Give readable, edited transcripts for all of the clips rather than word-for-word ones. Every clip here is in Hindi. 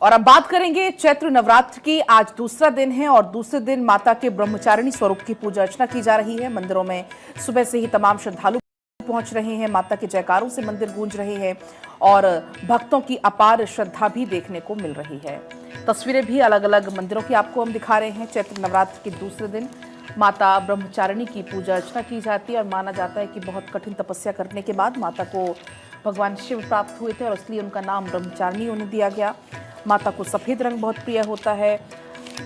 और अब बात करेंगे चैत्र नवरात्र की। आज दूसरा दिन है और दूसरे दिन माता के ब्रह्मचारिणी स्वरूप की पूजा अर्चना की जा रही है। मंदिरों में सुबह से ही तमाम श्रद्धालु पहुंच रहे हैं। माता के जयकारों से मंदिर गूंज रहे हैं और भक्तों की अपार श्रद्धा भी देखने को मिल रही है। तस्वीरें भी अलग अलग मंदिरों की आपको हम दिखा रहे हैं। चैत्र नवरात्र के दूसरे दिन माता ब्रह्मचारिणी की पूजा अर्चना की जाती है और माना जाता है कि बहुत कठिन तपस्या करने के बाद माता को भगवान शिव प्राप्त हुए थे और इसलिए उनका नाम ब्रह्मचारिणी उन्हें दिया गया। माता को सफ़ेद रंग बहुत प्रिय होता है।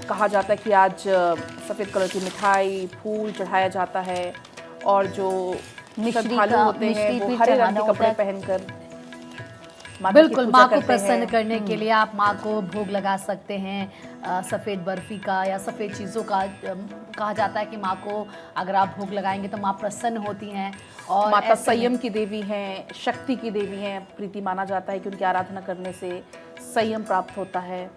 कहा जाता है कि आज सफ़ेद कलर की मिठाई फूल चढ़ाया जाता है और जो श्रद्धालु होते हैं वो हरे रंग के कपड़े पहनकर बिल्कुल माँ को प्रसन्न करने के लिए आप माँ को भोग लगा सकते हैं। सफ़ेद बर्फी का या सफ़ेद चीज़ों का कहा जाता है कि माँ को अगर आप भोग लगाएंगे तो माँ प्रसन्न होती हैं। और माता संयम की देवी हैं, शक्ति की देवी हैं। प्रीति माना जाता है कि उनकी आराधना करने से संयम प्राप्त होता है।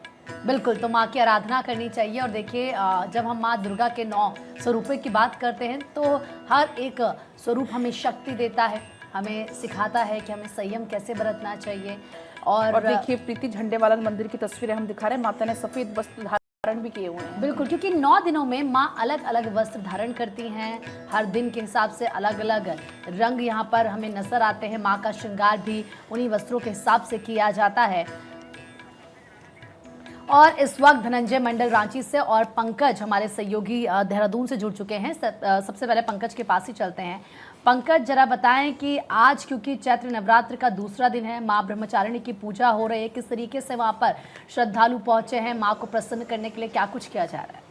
बिल्कुल, तो माँ की आराधना करनी चाहिए। और देखिए, जब हम माँ दुर्गा के 9 स्वरूपों की बात करते हैं तो हर एक स्वरूप हमें शक्ति देता है, हमें सिखाता है कि हमें संयम कैसे बरतना चाहिए। और देखिए प्रीति झंडेवालन मंदिर की तस्वीरें हम दिखा रहे हैं। माता ने सफ़ेद वस्त्र धारण भी किए हुए हैं। बिल्कुल, क्योंकि 9 दिनों में माँ अलग अलग वस्त्र धारण करती हैं। हर दिन के हिसाब से अलग अलग रंग यहाँ पर हमें नजर आते हैं। माँ का श्रृंगार भी उन्हीं वस्त्रों के हिसाब से किया जाता है। और इस वक्त धनंजय मंडल रांची से और पंकज हमारे सहयोगी देहरादून से जुड़ चुके हैं। सबसे पहले पंकज के पास ही चलते हैं। पंकज, जरा बताएं कि आज क्योंकि चैत्र नवरात्र का दूसरा दिन है, माँ ब्रह्मचारिणी की पूजा हो रही है, किस तरीके से वहां पर श्रद्धालु पहुंचे हैं, माँ को प्रसन्न करने के लिए क्या कुछ किया जा रहा है?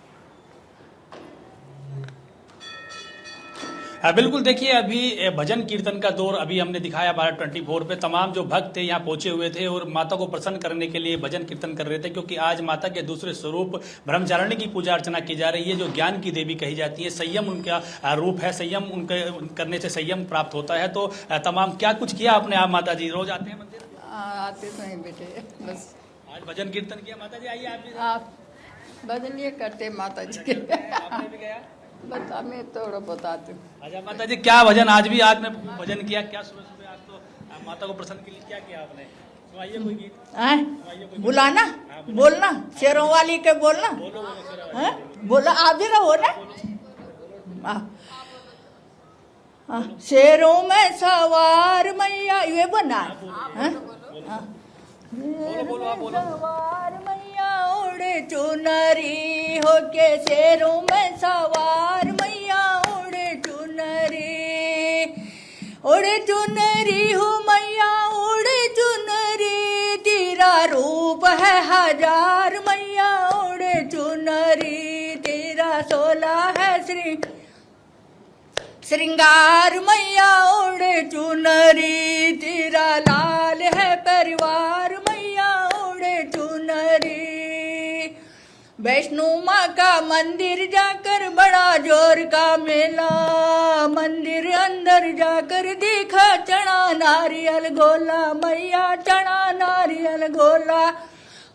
बिल्कुल, देखिए अभी भजन कीर्तन का दौर अभी हमने दिखाया भारत 24 पे। तमाम जो भक्त थे यहाँ पहुंचे हुए थे और माता को प्रसन्न करने के लिए भजन कीर्तन कर रहे थे, क्योंकि आज माता के दूसरे स्वरूप ब्रह्मचारिणी की पूजा अर्चना की जा रही है, जो ज्ञान की देवी कही जाती है। संयम उनका रूप है, संयम उनके करने से संयम प्राप्त होता है। तो तमाम क्या कुछ किया आपने? आप माता जी रोज आते हैं मंदिर? आते तो हैं बेटे, बस आज भजन कीर्तन किया। माता जी आइए आप भजन ये करते माता जी के। आपने भी गया? बता, मैं थोड़ा बताती हूँ। अच्छा माता जी, क्या भजन आज भी आपने भजन किया? क्या सुबह सुबह आज तो माता को प्रसन्न के लिए क्या किया आपने? सुनाइए कोई गीत। बुलाना, बोलना, शेरों वाली के बोलना, बोला आप भी रहो ना। शेरों में सवार मैया, ये बना सवार मैया उड़े चुनरी होके, शेरों में सवार मैया उड़े चुनरी, उड़े चुनरी हो मैया उड़े चुनरी, तेरा रूप है हजार मैया उड़े चुनरी, तेरा 16 है श्रृंगार मैया उड़े चुनरी, तेरा लाल है परिवार मैया उड़े चुनरी। वैष्णो माँ का मंदिर जाकर बड़ा जोर का मेला, मंदिर अंदर जाकर देखा चना नारियल गोला मैया, चना नारियल गोला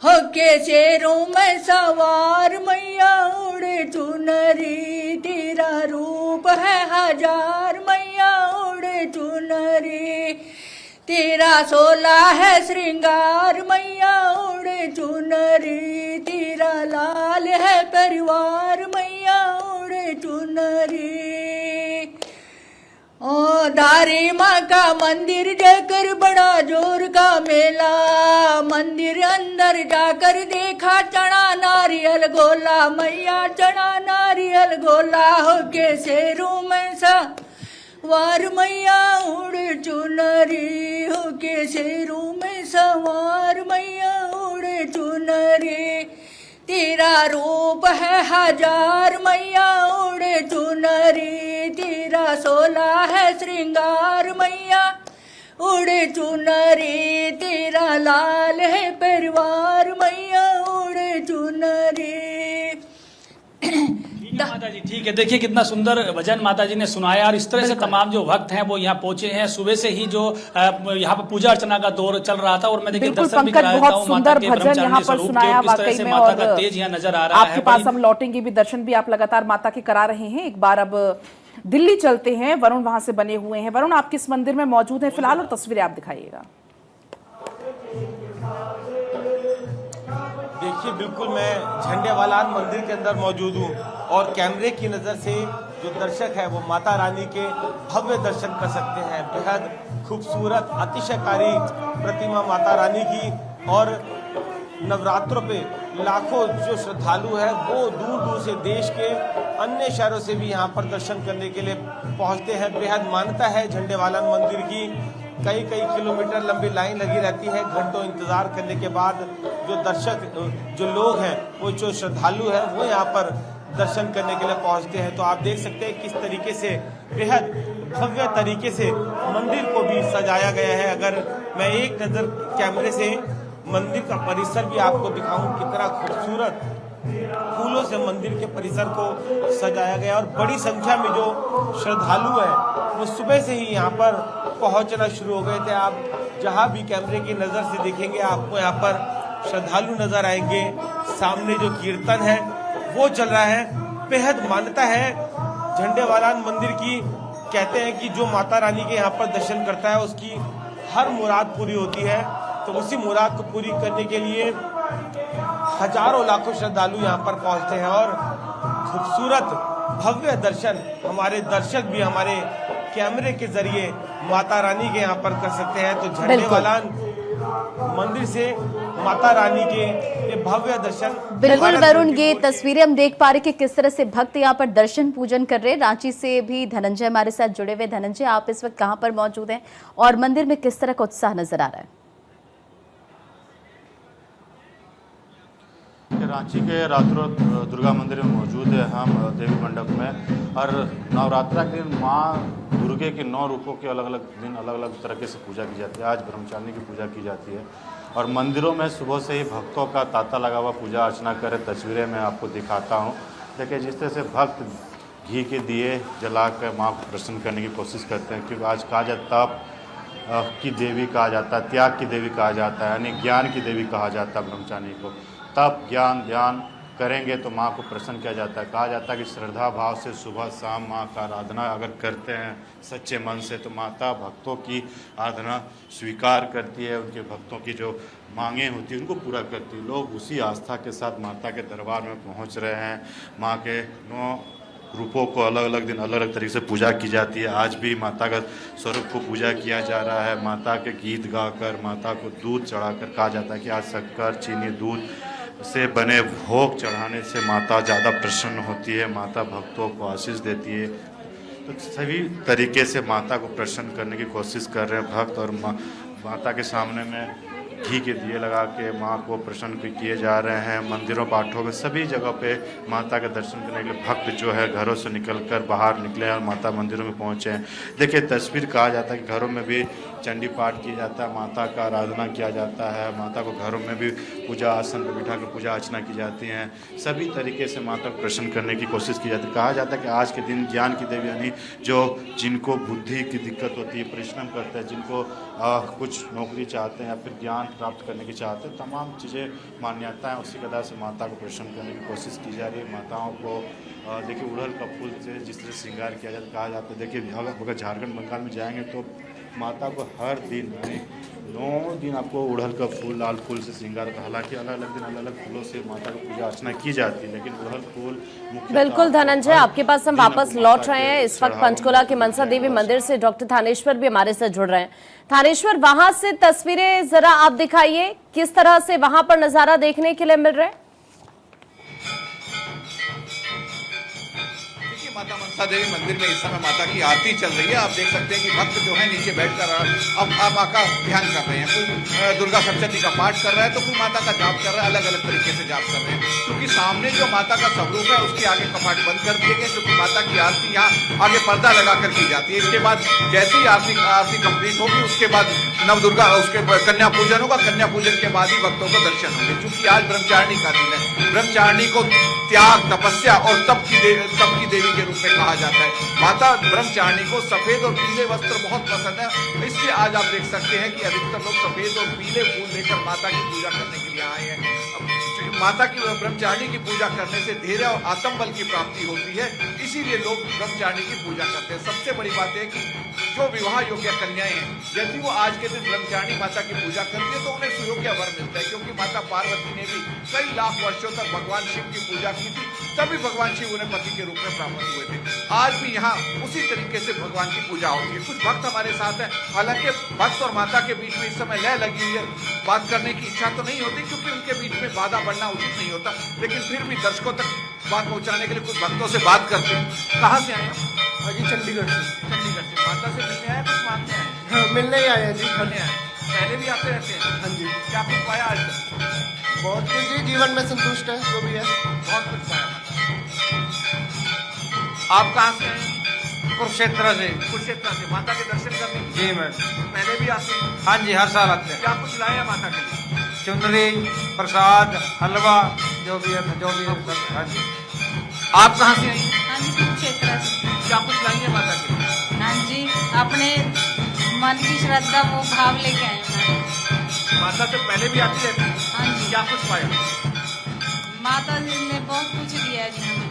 होके शेरों में सवार मैया उड़े चुनरी, तेरा रूप है हजार मैया उड़े चुनरी, तेरा 16 है श्रृंगार मैया उड़े चुनरी, तेरा लाल है परिवार मैया उड़े चुनरी। ओ दारी माँ का मंदिर जाकर बड़ा जोर का मेला, मंदिर अंदर जाकर देखा चना नारियल गोला मैया, चना नारियल गोला होके शेरों में सवार मैया उड़े चुनरी, होके शेरों में सवार मैया उड़े चुनरी, तेरा रूप है हजार मैया उड़े चुनरी, तेरा 16 है श्रृंगार मैया उड़े चुनरी, तेरा लाल है परिवार मैया उड़े चुनरी। माता जी ठीक है, देखिए कितना सुंदर भजन माता जी ने सुनाया। और इस तरह से तमाम जो भक्त हैं वो यहाँ पहुंचे हैं। सुबह से ही जो यहाँ पर पूजा अर्चना का दौर चल रहा था और मैं देखिए दर्शन भी करा देता हूँ माता के ब्रह्मचारिणी स्वरूप के। किस तरह से माता का तेज यहाँ नजर आ रहा है। आपके पास हम लौटेंगे भी, दर्शन भी आप लगातार माता के करा रहे हैं। एक बार अब दिल्ली चलते हैं, वरुण वहां से बने हुए हैं। वरुण, आप किस मंदिर में मौजूद हैं फिलहाल और तस्वीरें आप दिखाइएगा। देखिए, बिल्कुल मैं झंडेवालान मंदिर के अंदर मौजूद हूँ और कैमरे की नज़र से जो दर्शक है वो माता रानी के भव्य दर्शन कर सकते हैं। बेहद खूबसूरत अतिशयकारी प्रतिमा माता रानी की, और नवरात्रों पे लाखों जो श्रद्धालु है वो दूर दूर से देश के अन्य शहरों से भी यहाँ पर दर्शन करने के लिए पहुँचते हैं। बेहद मान्यता है झंडेवालान मंदिर की, कई किलोमीटर लंबी लाइन लगी रहती है। घंटों इंतजार करने के बाद जो दर्शक जो लोग हैं वो जो श्रद्धालु हैं वो यहाँ पर दर्शन करने के लिए पहुँचते हैं। तो आप देख सकते हैं किस तरीके से बेहद भव्य तरीके से मंदिर को भी सजाया गया है। अगर मैं एक नज़र कैमरे से मंदिर का परिसर भी आपको दिखाऊं, कितना खूबसूरत फूलों से मंदिर के परिसर को सजाया गया, और बड़ी संख्या में जो श्रद्धालु हैं वो सुबह से ही यहाँ पर पहुँचना शुरू हो गए थे। आप जहाँ भी कैमरे की नज़र से देखेंगे आपको यहाँ पर श्रद्धालु नजर आएंगे। सामने जो कीर्तन है वो चल रहा है। बेहद मान्यता है झंडेवालान मंदिर की, कहते हैं कि जो माता रानी के यहाँ पर दर्शन करता है उसकी हर मुराद पूरी होती है। तो उसी मुराद को पूरी करने के लिए हजारों लाखों श्रद्धालु यहाँ पर पहुँचते हैं, और खूबसूरत भव्य दर्शन हमारे दर्शक भी हमारे कैमरे के जरिए माता रानी के यहाँ पर कर सकते हैं। तो झंडेवालान मंदिर से माता रानी के ये भव्य दर्शन। बिल्कुल वरुण, ये तस्वीरें हम देख पा रहे कि किस तरह से भक्त यहाँ पर दर्शन पूजन कर रहे हैं। रांची से भी धनंजय हमारे साथ जुड़े हुए। धनंजय, आप इस वक्त कहाँ पर मौजूद हैं और मंदिर में किस तरह का उत्साह नजर आ रहा है? रांची के रात्रो दुर्गा मंदिर में मौजूद है हम देवी मंडप में, और नवरात्रा के दिन माँ दुर्गे के 9 रूपों के अलग अलग दिन अलग अलग तरीके से पूजा की जाती है। आज ब्रह्मचारिणी की पूजा की जाती है, और मंदिरों में सुबह से ही भक्तों का तांता लगा हुआ पूजा अर्चना करे। तस्वीरें मैं आपको दिखाता हूँ। देखिए जिस तरह से भक्त घी के दिए जलाकर माँ को प्रसन्न करने की कोशिश करते हैं, क्योंकि आज कहा जाता तप की देवी कहा जाता है, त्याग की देवी कहा जाता है, यानी ज्ञान की देवी कहा जाता है ब्रह्मचारिणी को। तप ज्ञान ध्यान करेंगे तो माँ को प्रसन्न किया जाता है। कहा जाता है कि श्रद्धा भाव से सुबह शाम माँ का आराधना अगर करते हैं सच्चे मन से, तो माता भक्तों की आराधना स्वीकार करती है, उनके भक्तों की जो मांगे होती है उनको पूरा करती है। लोग उसी आस्था के साथ माता के दरबार में पहुँच रहे हैं। माँ के 9 रूपों को अलग अलग दिन अलग अलग तरीके से पूजा की जाती है। आज भी माता का स्वरूप को पूजा किया जा रहा है। माता के गीत गाकर, माता को दूध चढ़ाकर, कहा जाता है कि आज शक्कर चीनी दूध से बने भोग चढ़ाने से माता ज़्यादा प्रसन्न होती है, माता भक्तों को आशीष देती है। तो सभी तरीके से माता को प्रसन्न करने की कोशिश कर रहे हैं भक्त, और माता के सामने में घी के दिए लगा के माँ को प्रसन्न किए जा रहे हैं। मंदिरों पाठों में सभी जगह पे माता के दर्शन करने के लिए भक्त जो है घरों से निकलकर बाहर निकले और माता मंदिरों में पहुँचे हैं। देखिए तस्वीर, कहा जाता है कि घरों में भी चंडी पाठ किया जाता है, माता का आराधना किया जाता है, माता को घरों में भी पूजा आसन पर बिठा कर पूजा अर्चना की जाती है। सभी तरीके से माता को प्रसन्न करने की कोशिश की जाती है। कहा जाता है कि आज के दिन ज्ञान की देवी, यानी जो जिनको बुद्धि की दिक्कत होती है, परिश्रम करते हैं, जिनको कुछ नौकरी चाहते हैं या फिर ज्ञान प्राप्त करने की चाहते हैं, तमाम चीज़ें मान्यताएं उसी कदा से माता को प्रसन्न करने की कोशिश की जा रही है। माताओं को देखिए उड़हल का फूल से जिस तरह श्रृंगार किया जाता है, कहा जाता है देखिए अगर झारखंड बंगाल में जाएंगे तो माता को हर दिन यानी 9 दिन आपको उड़हल का फूल, लाल फूल से श्रृंगार होता है। हालांकि अलग अलग दिन अलग अलग फूलों से माता को पूजा अर्चना की जाती है, लेकिन उड़हल फूल मुख्य। बिल्कुल धनंजय, आपके पास हम वापस लौट रहे हैं। इस वक्त पंचकुला के मनसा देवी मंदिर से डॉक्टर थानेश्वर भी हमारे साथ जुड़ रहे हैं। थानेश्वर, वहां से तस्वीरें जरा आप दिखाइए, किस तरह से वहां पर नजारा देखने के लिए मिल रहा है? माता मनसा देवी मंदिर में इस समय माता की आरती चल रही है। आप देख सकते हैं कि भक्त जो है नीचे बैठकर अब माँ का ध्यान कर रहे हैं। कोई दुर्गा सप्तशती का पाठ कर रहा है तो कोई माता का जाप कर रहा है, अलग अलग तरीके से जाप कर रहे हैं। क्योंकि सामने जो माता का स्वरूप है उसके आगे कपाट बंद कर दिए गए, क्योंकि माता की आरती यहाँ आगे पर्दा लगाकर की जाती है। इसके बाद जैसे ही आरती कंप्लीट होगी उसके बाद नव दुर्गा उसके कन्या पूजन होगा। कन्या पूजन के बाद ही भक्तों को दर्शन होंगे। चूंकि आज ब्रह्मचारिणी का दिन है, ब्रह्मचारिणी को त्याग, तपस्या और तप की देवी के रूप में कहा जाता है। माता ब्रह्मचारिणी को सफेद और पीले वस्त्र बहुत पसंद है, इसलिए आज आप देख सकते हैं कि अधिकतर लोग सफेद और पीले फूल लेकर माता की पूजा करने के लिए आए हैं। माता की ब्रह्मचारिणी की पूजा करने से धैर्य और आत्मबल की प्राप्ति होती है, इसीलिए लोग ब्रह्मचारिणी की पूजा करते हैं। सबसे बड़ी बात है कि जो विवाह योग्य कन्याएं हैं, यदि वो आज के दिन ब्रह्मचारिणी माता की पूजा करती है तो उन्हें सुयोग्य वर मिलता है, क्योंकि माता पार्वती ने भी कई लाख वर्षों तक भगवान शिव की पूजा की थी, तभी भगवान शिव उन्हें पति के रूप में प्राप्त हुए थे। आज भी यहाँ उसी तरीके से भगवान की पूजा होती है। कुछ भक्त हमारे साथ हैं, हालांकि भक्त और माता के बीच में इस समय लय लगी हुई है, बात करने की इच्छा तो नहीं होती क्योंकि उनके बीच में बाधा बढ़ना उचित नहीं होता, लेकिन फिर भी दर्शकों तक बात पहुंचाने के लिए कुछ भक्तों से बात करते हैं। कहाँ से आए हैं? जी चंडीगढ़ से। चंडीगढ़ से। माता से मिलने आए, कुछ मांगने आए? हाँ, मिलने ही आए हैं जी। मिलने आए। पहले भी आते रहते हैं? हाँ जी। क्या कुछ पाया आज तक? बहुत कुछ जी, जीवन में संतुष्ट है जो भी है। बहुत कुछ पाया। आप कहाँ से आए? कुरुक्षेत्र से। कुरुक्षेत्र से। माता के दर्शन करने जी मैं। पहले भी आते हैं? हाँ जी, हर साल आते हैं। क्या कुछ लाया माता के लिए? चुनरी, प्रसाद, हलवा, जो भी है। हाँ जी। आप कहाँ से आई? हाँ जी, कुरुक्षेत्र से। क्या कुछ लाई है माता के लिए? हाँ जी, अपने मन की श्रद्धा वो भाव लेके आए हैं। माता से पहले भी आती रहती है? हाँ जी। क्या कुछ पाया? माता जी ने बहुत कुछ दिया है जी हमें।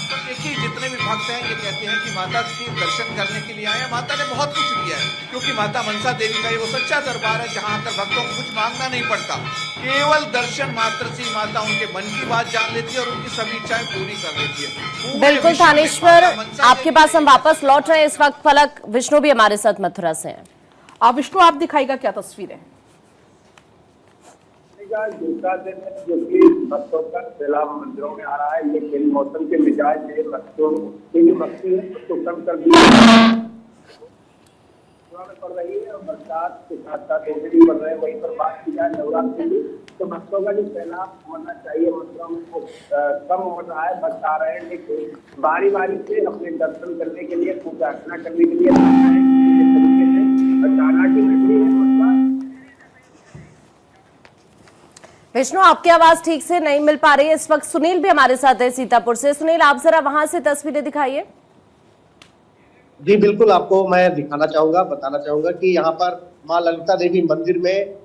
तो देखिए, जितने भी भक्त हैं ये कहते हैं कि माता के दर्शन करने के लिए आए हैं। माता ने बहुत कुछ दिया है, क्योंकि माता मनसा देवी का ये वो सच्चा दरबार है जहाँ आकर भक्तों को कुछ मांगना नहीं पड़ता, केवल दर्शन मात्र से ही माता उनके मन की बात जान लेती है और उनकी सभी इच्छाएं पूरी कर देती है। पूरे बिल्कुल विश्व में थानेश्वर, माता मनसा आपके देवी पास हम वापस लौट रहे हैं। इस वक्त फलक विष्णु भी हमारे साथ मथुरा से हैं। विष्णु, आप दिखाएगा क्या तस्वीरें? दूसरा दिन है जो कि भक्तों का सैलाब मंदिरों में आ रहा है। ये खेल मौसम के मिजाज से भक्तों की जो भक्ति है उसको कम कर दी पड़ रही है, और बरसात के साथ साथ ओले भी पड़ रहे हैं। वहीं पर बात की जाए नवरात्रि की, तो भक्तों का जो सैलाब होना चाहिए मंदिरों में वो कम हो रहा है। भक्त आ रहे हैं लेकिन बारी बारी से अपने दर्शन करने के लिए, पूजा अर्चना करने के लिए तरीके से टाना की नगरी है मथुरा। विष्णु, आपकी आवाज ठीक से नहीं मिल पा रही है। इस वक्त सुनील भी हमारे साथ है सीतापुर से। सुनील, आप जरा वहां से तस्वीरें दिखाइए। जी बिल्कुल, आपको मैं दिखाना चाहूंगा, बताना चाहूंगा कि यहाँ पर मां ललिता देवी मंदिर में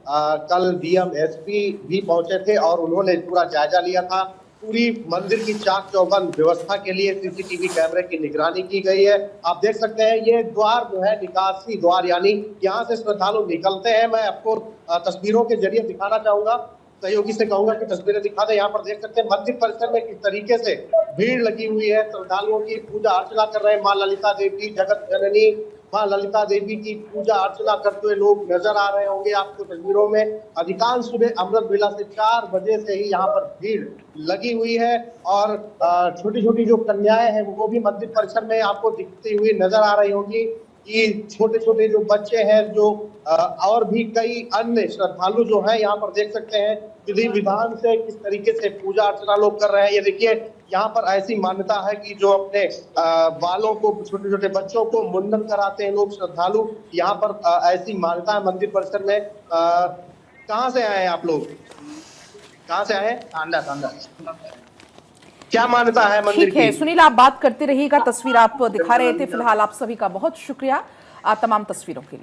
कल डीएम एसपी भी पहुंचे थे और उन्होंने पूरा जायजा लिया था। पूरी मंदिर की चाक चौबंद व्यवस्था के लिए सीसीटीवी कैमरे की निगरानी की गई है। आप देख सकते हैं ये द्वार जो है निकासी द्वार, यानी यहाँ से श्रद्धालु निकलते हैं। मैं आपको तस्वीरों के जरिए दिखाना चाहूंगा, सहयोगी से कहूंगा कि तस्वीरें दिखा दें। यहाँ पर देख सकते हैं मंदिर परिसर में किस तरीके से भीड़ लगी हुई है। श्रद्धालुओं की पूजा अर्चना कर रहे हैं। मां ललिता देवी, जगत जननी मां ललिता देवी की पूजा अर्चना करते हुए लोग नजर आ रहे होंगे आपको तस्वीरों में। अधिकांश सुबह अमृत वेला से 4 बजे से ही यहाँ पर भीड़ लगी हुई है और छोटी छोटी जो कन्याएं हैं वो भी मंदिर परिसर में आपको दिखती हुई नजर आ रही होंगी। कि छोटे छोटे जो बच्चे हैं, जो और भी कई अन्य श्रद्धालु जो हैं यहाँ पर देख सकते हैं विधि विधान से किस तरीके से पूजा अर्चना लोग कर रहे हैं। ये देखिए, यहाँ पर ऐसी मान्यता है कि जो अपने बालों को, छोटे छोटे बच्चों को मुंडन कराते हैं लोग श्रद्धालु। यहाँ पर ऐसी मान्यता है मंदिर परिसर में। कहाँ से आए हैं आप लोग? कहाँ से आए हैं? तांडा। क्या मान्यता है मंदिर की? ठीक है सुनील, आप बात करते रहिएगा। तस्वीर आप दिखा रहे थे। फिलहाल आप सभी का बहुत शुक्रिया तमाम तस्वीरों के लिए।